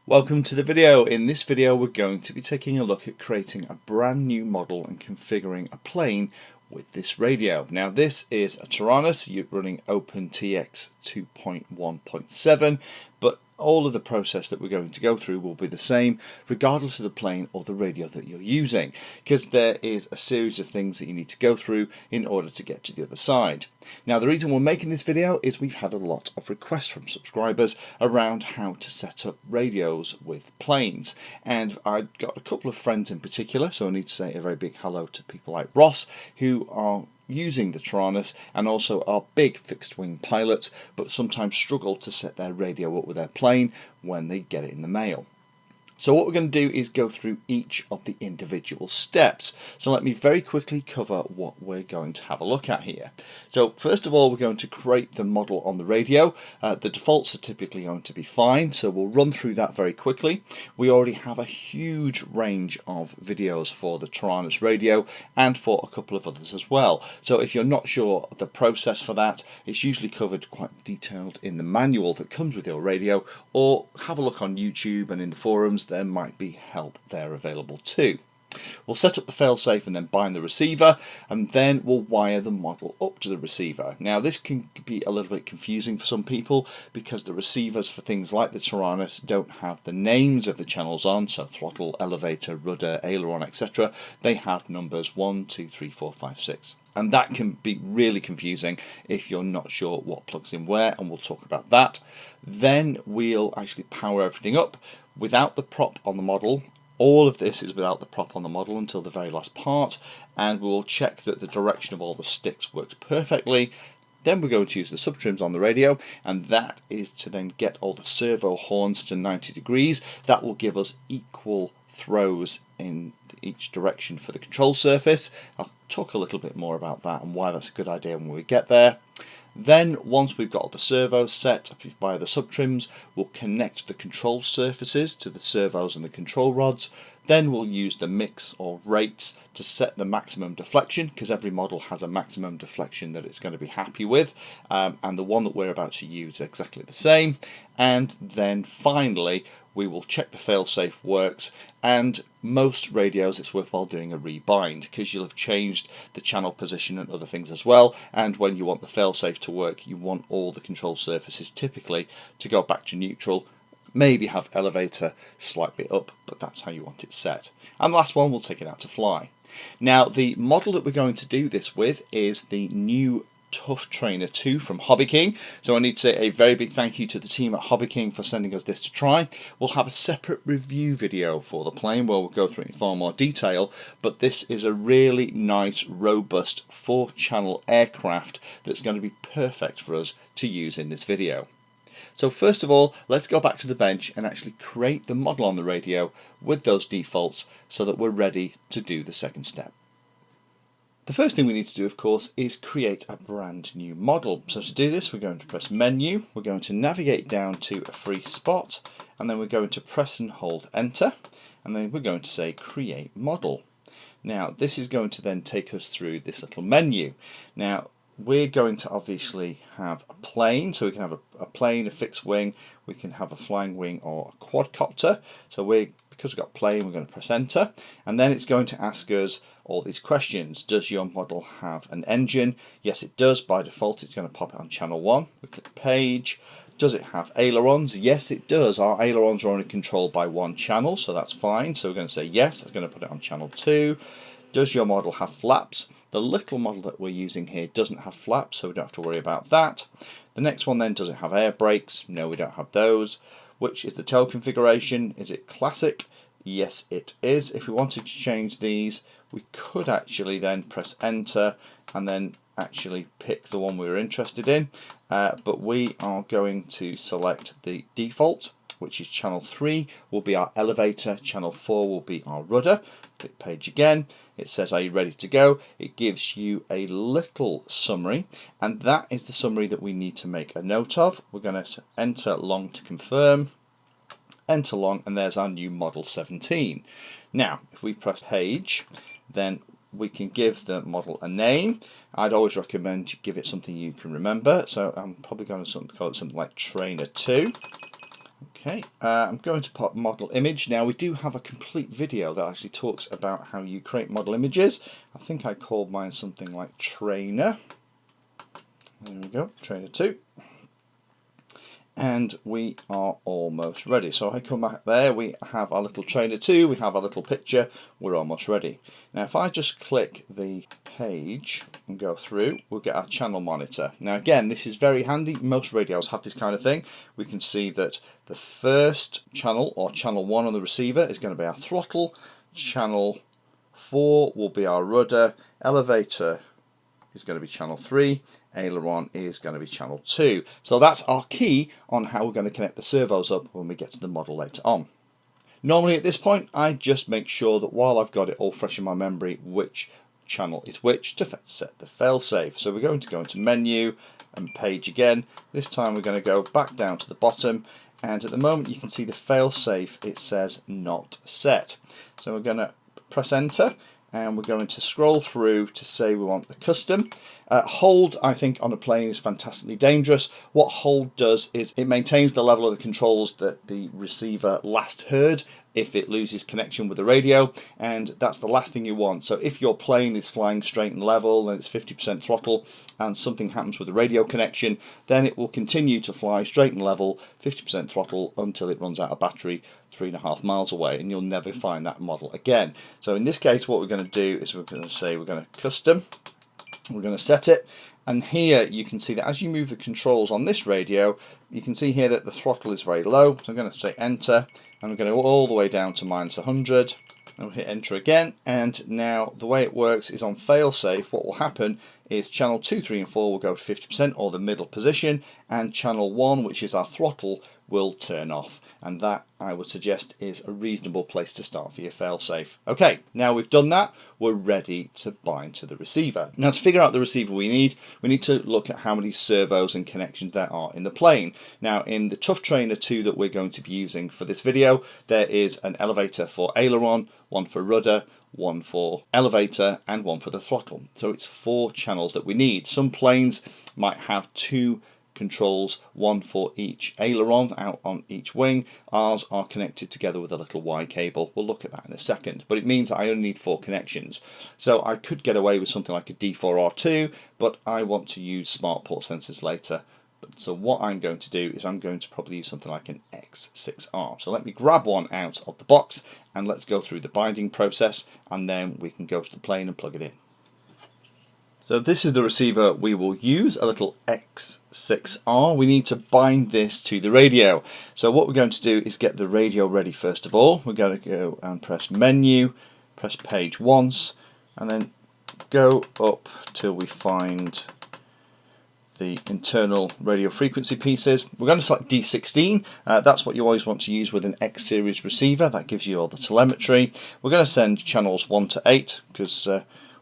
Welcome to the video. In this video we're going to be taking a look at creating a brand new model and configuring a plane with this radio. Now this is a Taranis running OpenTX 2.1.7, but all of the process that we're going to go through will be the same regardless of the plane or the radio that you're using, because there is a series of things that you need to go through in order to get to the other side. Now the reason we're making this video is we've had a lot of requests from subscribers around how to set up radios with planes, and I've got a couple of friends in particular, so I need to say a very big hello to people like Ross who are using the Taranis and also are big fixed wing pilots but sometimes struggle to set their radio up with their plane when they get it in the mail. So what we're going to do is go through each of the individual steps. So let me very quickly cover what we're going to have a look at here. So first of all, we're going to create the model on the radio. The defaults are typically going to be fine, so we'll run through that very quickly. We already have a huge range of videos for the Taranis radio and for a couple of others as well. So if you're not sure the process for that, it's usually covered quite detailed in the manual that comes with your radio, or have a look on YouTube and in the forums. There might be help there available too. We'll set up the failsafe and then bind the receiver, and then we'll wire the model up to the receiver. Now this can be a little bit confusing for some people because the receivers for things like the Taranis don't have the names of the channels on, so throttle, elevator, rudder, aileron, etc. They have numbers 1, 2, 3, 4, 5, 6. And that can be really confusing if you're not sure what plugs in where, and we'll talk about that. Then we'll actually power everything up without the prop on the model. All of this is without the prop on the model until the very last part, and we'll check that the direction of all the sticks works perfectly. Then we're going to use the subtrims on the radio, and that is to then get all the servo horns to 90 degrees. That will give us equal throws in each direction for the control surface. I'll talk a little bit more about that and why that's a good idea when we get there. Then once we've got all the servos set via the subtrims, we'll connect the control surfaces to the servos and the control rods. Then we'll use the mix or rates to set the maximum deflection, because every model has a maximum deflection that it's going to be happy with, and the one that we're about to use is exactly the same. And then finally we will check the failsafe works, and most radios it's worthwhile doing a rebind because you'll have changed the channel position and other things as well, and when you want the failsafe to work you want all the control surfaces typically to go back to neutral, maybe have elevator slightly up, but that's how you want it set. And the last one, we'll take it out to fly. Now the model that we're going to do this with is the new Tough Trainer 2 from Hobby King. So I need to say a very big thank you to the team at Hobby King for sending us this to try. We'll have a separate review video for the plane where we'll go through it in far more detail, but this is a really nice, robust 4-channel aircraft that's going to be perfect for us to use in this video. So first of all, let's go back to the bench and actually create the model on the radio with those defaults so that we're ready to do the second step. The first thing we need to do, of course, is create a brand new model. So to do this, we're going to press Menu, we're going to navigate down to a free spot, and then we're going to press and hold Enter, and then we're going to say Create Model. Now this is going to then take us through this little menu. Now we're going to obviously have a plane, so we can have a plane, a fixed wing, we can have a flying wing or a quadcopter. So because we've got plane, we're going to press enter, and then it's going to ask us all these questions. Does your model have an engine? Yes it does. By default it's going to pop it on channel 1. We click page. Does it have ailerons? Yes it does. Our ailerons are only controlled by one channel, so that's fine. So we're going to say yes. I'm going to put it on channel 2. Does your model have flaps? The little model that we're using here doesn't have flaps, so we don't have to worry about that. The next one then, does it have air brakes? No, we don't have those. Which is the tow configuration? Is it classic? Yes it is. If we wanted to change these, we could actually then press enter and then actually pick the one we were interested in, but we are going to select the default, which is channel 3 will be our elevator, channel 4 will be our rudder. Click page again, it says are you ready to go. It gives you a little summary, and that is the summary that we need to make a note of. We're going to enter long to confirm, enter long, and there's our new model 17. Now if we press page, then we can give the model a name. I'd always recommend you give it something you can remember, so I'm probably going to call it something like Trainer 2. Okay, I'm going to put model image. Now we do have a complete video that actually talks about how you create model images. I think I called mine something like trainer. There we go, trainer 2. And we are almost ready. So I come back there, we have our little trainer 2, we have our little picture, we're almost ready. Now if I just click the page and go through, we'll get our channel monitor. Now again, this is very handy. Most radios have this kind of thing. We can see that the first channel, or channel 1 on the receiver, is going to be our throttle. Channel 4 will be our rudder. Elevator is going to be channel 3. Aileron is going to be channel 2. So that's our key on how we're going to connect the servos up when we get to the model later on. Normally at this point I just make sure that while I've got it all fresh in my memory which channel is which to set the failsafe. So we're going to go into menu and page again. This time we're going to go back down to the bottom, and at the moment you can see the failsafe, it says not set. So we're going to press enter and we're going to scroll through to say we want the custom. Hold, I think, on a plane is fantastically dangerous. What hold does is it maintains the level of the controls that the receiver last heard if it loses connection with the radio, and that's the last thing you want. So if your plane is flying straight and level and it's 50% throttle and something happens with the radio connection, then it will continue to fly straight and level, 50% throttle, until it runs out of battery 3.5 miles away, and you'll never find that model again. So in this case what we're going to do is we're going to say we're going to custom, we're going to set it, and here you can see that as you move the controls on this radio, you can see here that the throttle is very low. So I'm going to say enter, and I'm going to go all the way down to -100, and we'll hit enter again. And now the way it works is on failsafe, what will happen is channel 2, 3 and 4 will go to 50%, or the middle position, and channel 1, which is our throttle, will turn off. And that, I would suggest, is a reasonable place to start for your failsafe. Okay, now we've done that, we're ready to bind to the receiver. Now to figure out the receiver we need to look at how many servos and connections there are in the plane. Now in the Tough Trainer 2 that we're going to be using for this video, there is an elevator for aileron, one for rudder, one for elevator, and one for the throttle. So it's 4 channels that we need. Some planes might have 2 controls, one for each aileron out on each wing. Ours are connected together with a little Y cable. We'll look at that in a second, but it means that I only need 4 connections. So I could get away with something like a D4R2, but I want to use smart port sensors later. So what I'm going to do is I'm going to probably use something like an X6R. So let me grab one out of the box and let's go through the binding process, and then we can go to the plane and plug it in. So this is the receiver we will use, a little X6R. We need to bind this to the radio. So what we're going to do is get the radio ready first of all. We're going to go and press menu, press page once, and then go up till we find the internal radio frequency pieces. We're going to select D16. That's what you always want to use with an X series receiver. That gives you all the telemetry. We're going to send channels 1 to 8 because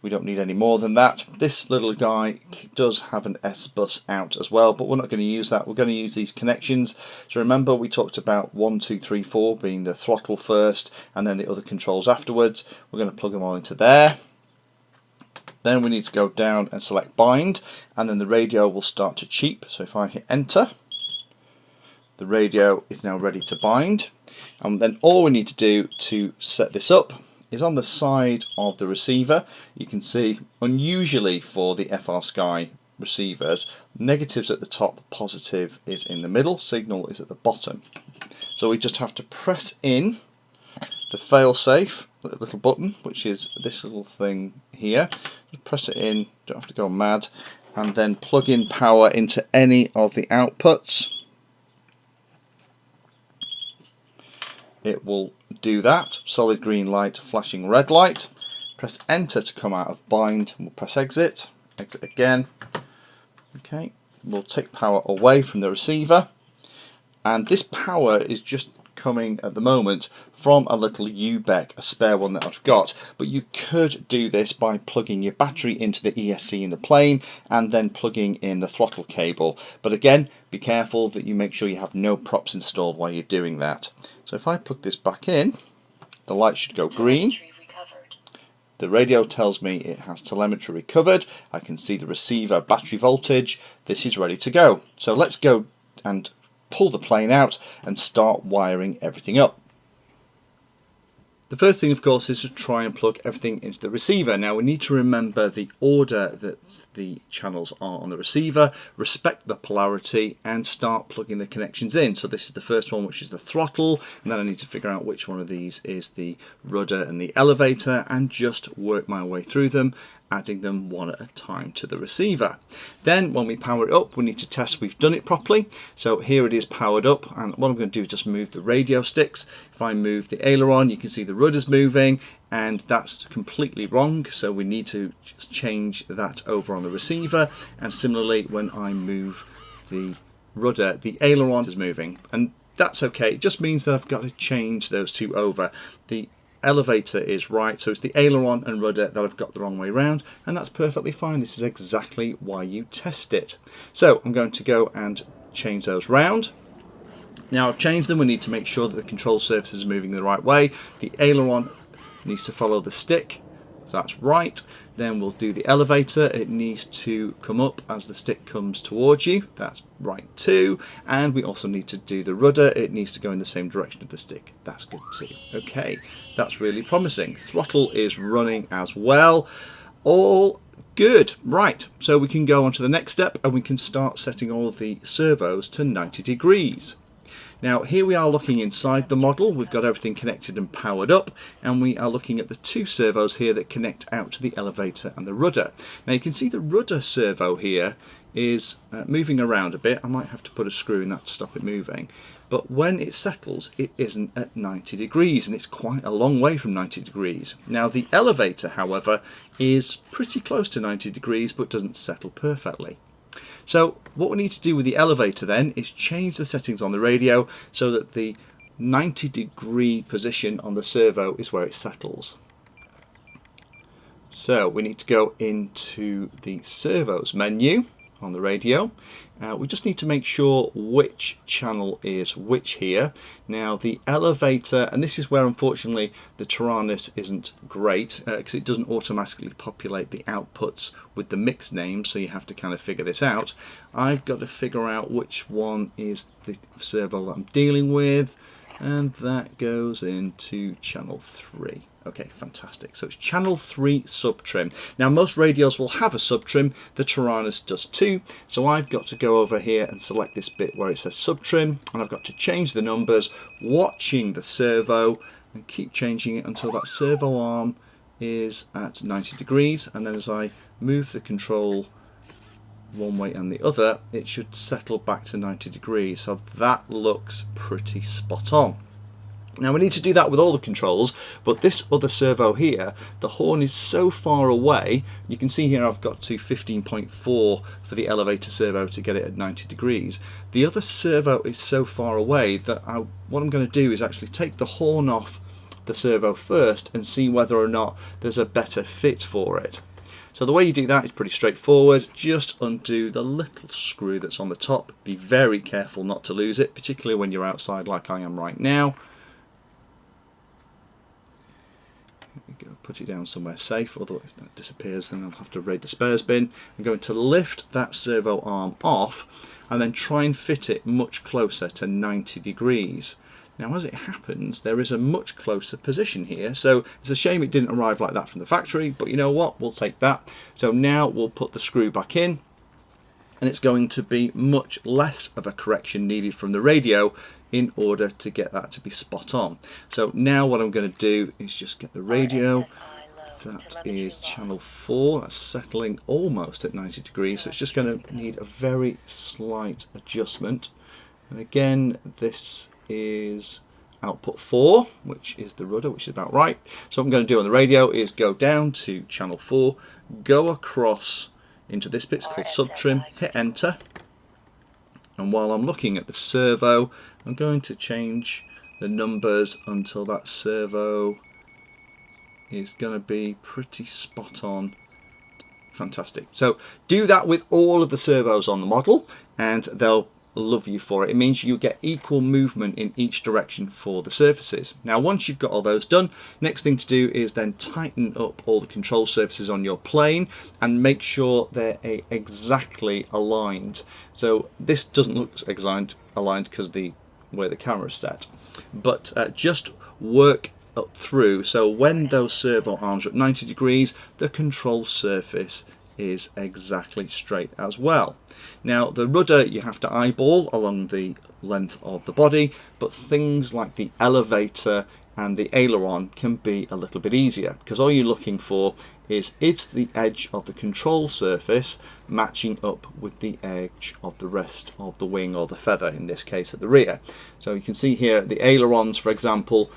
we don't need any more than that. This little guy does have an S bus out as well, but we're not going to use that. We're going to use these connections. So remember we talked about 1, 2, 3, 4 being the throttle first and then the other controls afterwards. We're going to plug them all into there. Then we need to go down and select bind, and then the radio will start to cheep. So if I hit enter, the radio is now ready to bind. And then all we need to do to set this up is on the side of the receiver. You can see, unusually for the FR Sky receivers, negatives at the top, positive is in the middle, signal is at the bottom. So we just have to press in the failsafe, the little button, which is this little thing here. Just press it in, don't have to go mad, and then plug in power into any of the outputs. It will do that. Solid green light, flashing red light. Press enter to come out of bind. We'll press exit. Exit again. Okay, we'll take power away from the receiver, and this power is just coming at the moment from a little UBEC, a spare one that I've got, but you could do this by plugging your battery into the ESC in the plane and then plugging in the throttle cable. But again, be careful that you make sure you have no props installed while you're doing that. So if I plug this back in, the light should go green. The radio tells me it has telemetry recovered. I can see the receiver battery voltage. This is ready to go. So let's go and pull the plane out and start wiring everything up. The first thing, of course, is to try and plug everything into the receiver. Now, we need to remember the order that the channels are on the receiver, respect the polarity, and start plugging the connections in. So this is the first one, which is the throttle, and then I need to figure out which one of these is the rudder and the elevator, and just work my way through them, adding them one at a time to the receiver. Then when we power it up, we need to test we've done it properly. So here it is powered up, and what I'm going to do is just move the radio sticks. If I move the aileron, you can see the rudder's moving, and that's completely wrong, so we need to just change that over on the receiver. And similarly, when I move the rudder, the aileron is moving, and that's okay. It just means that I've got to change those two over. The elevator is right, so it's the aileron and rudder that I've got the wrong way around, and that's perfectly fine. This is exactly why you test it. So I'm going to go and change those round. Now I've changed them. We need to make sure that the control surface is moving the right way. The aileron needs to follow the stick, so that's right. Then we'll do the elevator. It needs to come up as the stick comes towards you. That's right too. And we also need to do the rudder. It needs to go in the same direction of the stick. That's good too. Okay, that's really promising. Throttle is running as well. All good. Right, so we can go on to the next step, and we can start setting all of the servos to 90 degrees. Now here we are looking inside the model. We've got everything connected and powered up, and we are looking at the two servos here that connect out to the elevator and the rudder. Now you can see the rudder servo here is moving around a bit. I might have to put a screw in that to stop it moving, but when it settles it isn't at 90 degrees, and it's quite a long way from 90 degrees. Now the elevator, however, is pretty close to 90 degrees but doesn't settle perfectly. So what we need to do with the elevator then is change the settings on the radio so that the 90 degree position on the servo is where it settles. So we need to go into the servos menu on the radio. We just need to make sure which channel is which here. Now the elevator, and this is where unfortunately the Taranis isn't great, because it doesn't automatically populate the outputs with the mix name, so you have to kind of figure this out. I've got to figure out which one is the servo that I'm dealing with, and that goes into channel 3. Okay, fantastic. So it's channel 3 subtrim. Now most radios will have a subtrim, the Taranis does too. So I've got to go over here and select this bit where it says subtrim, and I've got to change the numbers, watching the servo, and keep changing it until that servo arm is at 90 degrees. And then as I move the control one way and the other, it should settle back to 90 degrees. So that looks pretty spot on. Now we need to do that with all the controls, but this other servo here, the horn is so far away. You can see here I've got to 15.4 for the elevator servo to get it at 90 degrees. The other servo is so far away that what I'm going to do is actually take the horn off the servo first and see whether or not there's a better fit for it. So the way you do that is pretty straightforward. Just undo the little screw that's on the top. Be very careful not to lose it, particularly when you're outside like I am right now. Put it down somewhere safe, although if that disappears then I'll have to raid the spares bin. I'm going to lift that servo arm off and then try and fit it much closer to 90 degrees. Now as it happens, there is a much closer position here, so it's a shame it didn't arrive like that from the factory, but you know what, we'll take that. So now we'll put the screw back in, and it's going to be much less of a correction needed from the radio in order to get that to be spot on. So now what I'm going to do is just get the radio. That is channel 4. That's settling almost at 90 degrees, so it's just going to need a very slight adjustment. And again, this is output 4, which is the rudder, which is about right. So what I'm going to do on the radio is go down to channel 4, go across into this bit, it's called subtrim, hit enter, and while I'm looking at the servo, I'm going to change the numbers until that servo is going to be pretty spot on. Fantastic. So do that with all of the servos on the model and they'll love you for it. It means you get equal movement in each direction for the surfaces. Now once you've got all those done, next thing to do is then tighten up all the control surfaces on your plane and make sure they're exactly aligned. So this doesn't look aligned because of the way the camera is set. But just work up through, so when those servo arms are at 90 degrees, the control surface is exactly straight as well. Now the rudder you have to eyeball along the length of the body, but things like the elevator and the aileron can be a little bit easier, because all you're looking for is the edge of the control surface matching up with the edge of the rest of the wing, or the feather in this case at the rear. So you can see here the ailerons, for example,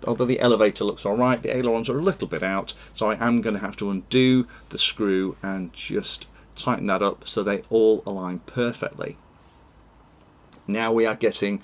although the elevator looks alright, the ailerons are a little bit out, so I am going to have to undo the screw and just tighten that up so they all align perfectly. Now we are getting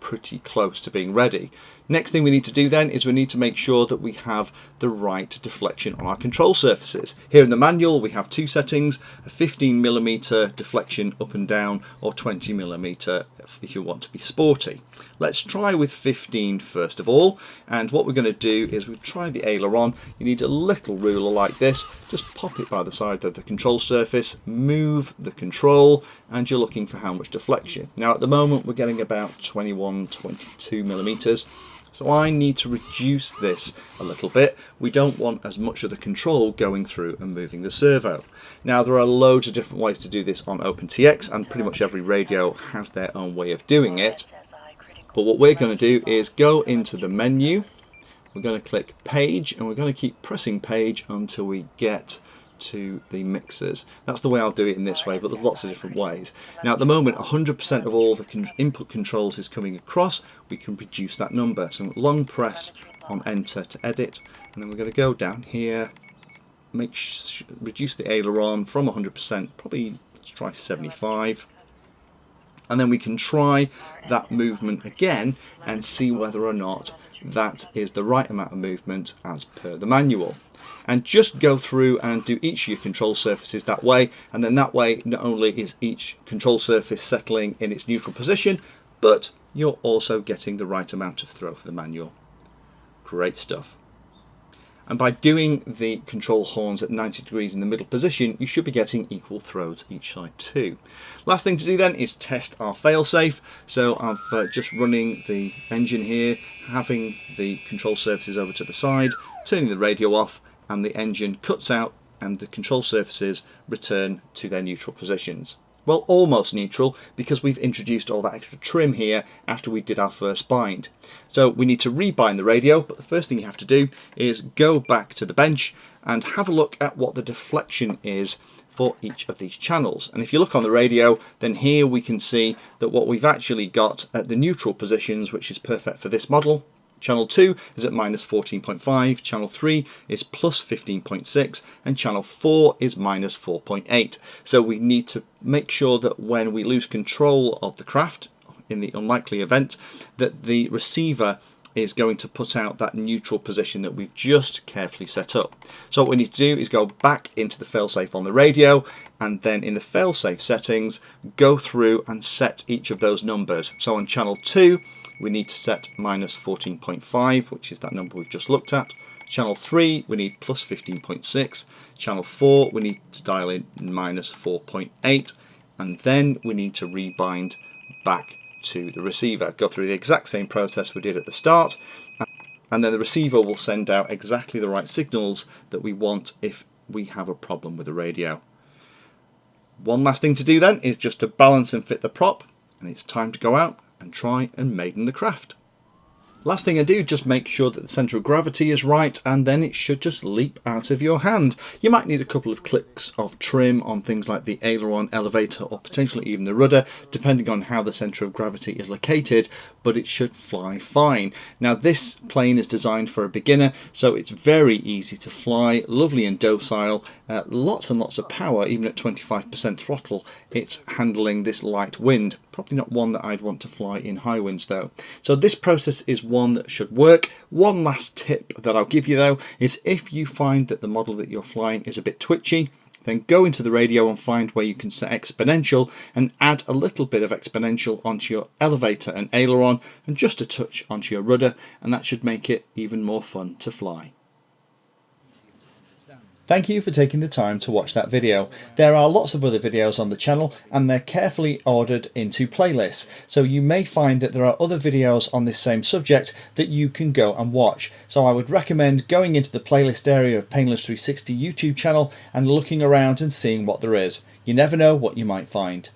pretty close to being ready. Next thing we need to do then is we need to make sure that we have the right deflection on our control surfaces. Here in the manual we have two settings, a 15mm deflection up and down, or 20mm if you want to be sporty. Let's try with 15 first of all, and what we're going to do is we try the aileron. You need a little ruler like this, just pop it by the side of the control surface, move the control, and you're looking for how much deflection. Now at the moment we're getting about 22mm. So I need to reduce this a little bit. We don't want as much of the control going through and moving the servo. Now there are loads of different ways to do this on OpenTX, and pretty much every radio has their own way of doing it. But what we're going to do is go into the menu, we're going to click page, and we're going to keep pressing page until we get to the mixers. That's the way I'll do it in this way, but there's lots of different ways. Now at the moment 100% of all the input controls is coming across. We can reduce that number, so long press on enter to edit, and then we're going to go down here, reduce the aileron from 100%, probably let's try 75, and then we can try that movement again and see whether or not that is the right amount of movement as per the manual. And just go through and do each of your control surfaces that way, and then that way not only is each control surface settling in its neutral position, but you're also getting the right amount of throw for the manual. Great stuff. And by doing the control horns at 90 degrees in the middle position, you should be getting equal throws each side too. Last thing to do then is test our failsafe. So I've just running the engine here, having the control surfaces over to the side, turning the radio off, and the engine cuts out and the control surfaces return to their neutral positions. Well, almost neutral, because we've introduced all that extra trim here after we did our first bind. So we need to rebind the radio, but the first thing you have to do is go back to the bench and have a look at what the deflection is for each of these channels. And if you look on the radio, then here we can see that what we've actually got at the neutral positions, which is perfect for this model. Channel 2 is at minus 14.5, channel 3 is plus 15.6, and channel 4 is minus 4.8. So we need to make sure that when we lose control of the craft, in the unlikely event, that the receiver is going to put out that neutral position that we've just carefully set up. So what we need to do is go back into the failsafe on the radio, and then in the failsafe settings, go through and set each of those numbers. So on channel 2, we need to set minus 14.5, which is that number we've just looked at. Channel 3, we need plus 15.6. Channel 4, we need to dial in minus 4.8. And then we need to rebind back to the receiver. Go through the exact same process we did at the start. And then the receiver will send out exactly the right signals that we want if we have a problem with the radio. One last thing to do then is just to balance and fit the prop. And it's time to go out and try and maiden the craft. Last thing I do, just make sure that the centre of gravity is right, and then it should just leap out of your hand. You might need a couple of clicks of trim on things like the aileron, elevator, or potentially even the rudder, depending on how the centre of gravity is located, but it should fly fine. Now this plane is designed for a beginner, so it's very easy to fly, lovely and docile, lots and lots of power. Even at 25% throttle, it's handling this light wind. Probably not one that I'd want to fly in high winds though. So this process is one that should work. One last tip that I'll give you though is if you find that the model that you're flying is a bit twitchy, then go into the radio and find where you can set exponential and add a little bit of exponential onto your elevator and aileron and just a touch onto your rudder, and that should make it even more fun to fly. Thank you for taking the time to watch that video. There are lots of other videos on the channel and they're carefully ordered into playlists, so you may find that there are other videos on this same subject that you can go and watch. So I would recommend going into the playlist area of Painless 360 YouTube channel and looking around and seeing what there is. You never know what you might find.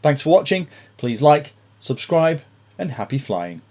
Thanks for watching. Please like, subscribe, and happy flying.